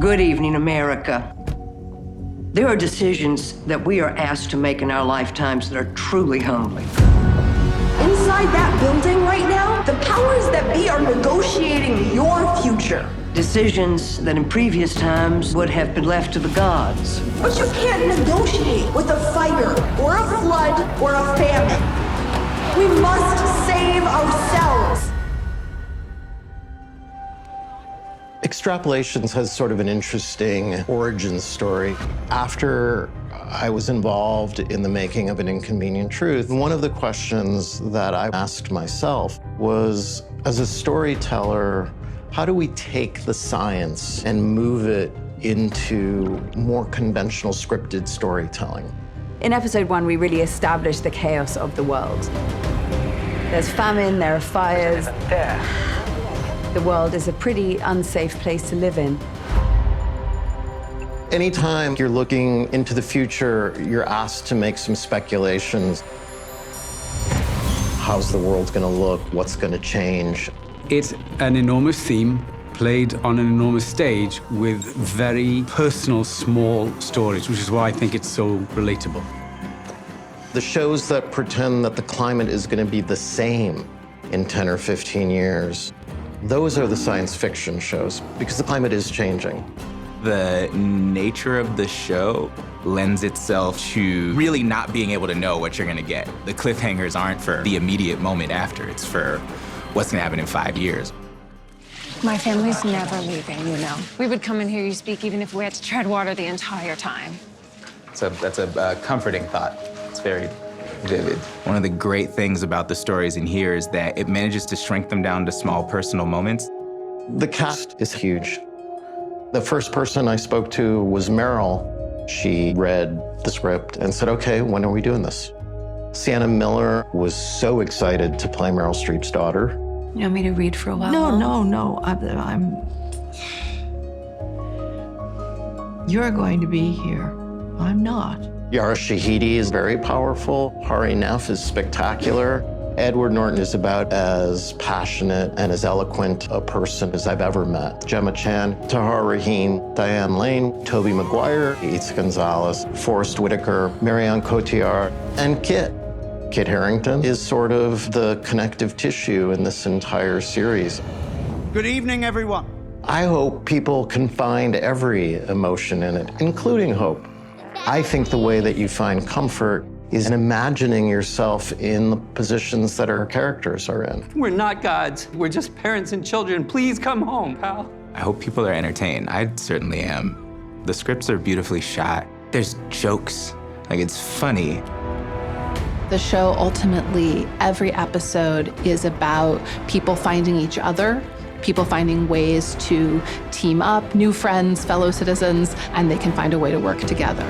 Good evening, America. There are decisions that we are asked to make in our lifetimes that are truly humbling. Inside that building right now, the powers that be are negotiating your future. Decisions that in previous times would have been left to the gods. But you can't negotiate with a fire, or a flood, or a famine. We must save ourselves. Extrapolations has sort of an interesting origin story. After I was involved in the making of An Inconvenient Truth, one of the questions that I asked myself was, as a storyteller, how do we take the science and move it into more conventional scripted storytelling? In episode 1, we really established the chaos of the world. There's famine, there are fires. The world is a pretty unsafe place to live in. Anytime you're looking into the future, you're asked to make some speculations. How's the world gonna look? What's gonna change? It's an enormous theme played on an enormous stage with very personal, small stories, which is why I think it's so relatable. The shows that pretend that the climate is gonna be the same in 10 or 15 years, those are the science fiction shows, because the climate is changing. The nature of the show lends itself to really not being able to know what you're gonna get. The cliffhangers aren't for the immediate moment after, it's for what's gonna happen in 5 years. My family's never leaving, you know. We would come and hear you speak even if we had to tread water the entire time. That's a comforting thought. It's very vivid. One of the great things about the stories in here is that it manages to shrink them down to small personal moments. The cast is huge. The first person I spoke to was Meryl. She read the script and said, okay, when are we doing this? Sienna Miller was so excited to play Meryl Streep's daughter. You want me to read for a while? No. You're going to be here. I'm not. Yara Shahidi is very powerful. Harington is spectacular. Edward Norton is about as passionate and as eloquent a person as I've ever met. Gemma Chan, Tahar, Rahim, Diane Lane, Tobey Maguire, Eiza González, Whitaker, Marion, Cotillard, and Kit Harington is sort of the connective tissue in this entire series. Good evening, everyone. I hope people can find every emotion in it, including hope. I think the way that you find comfort is in imagining yourself in the positions that our characters are in. We're not gods. We're just parents and children. Please come home, pal. I hope people are entertained. I certainly am. The scripts are beautifully shot. There's jokes. Like, it's funny. The show, ultimately, every episode is about people finding each other, people finding ways to team up, new friends, fellow citizens, and they can find a way to work together.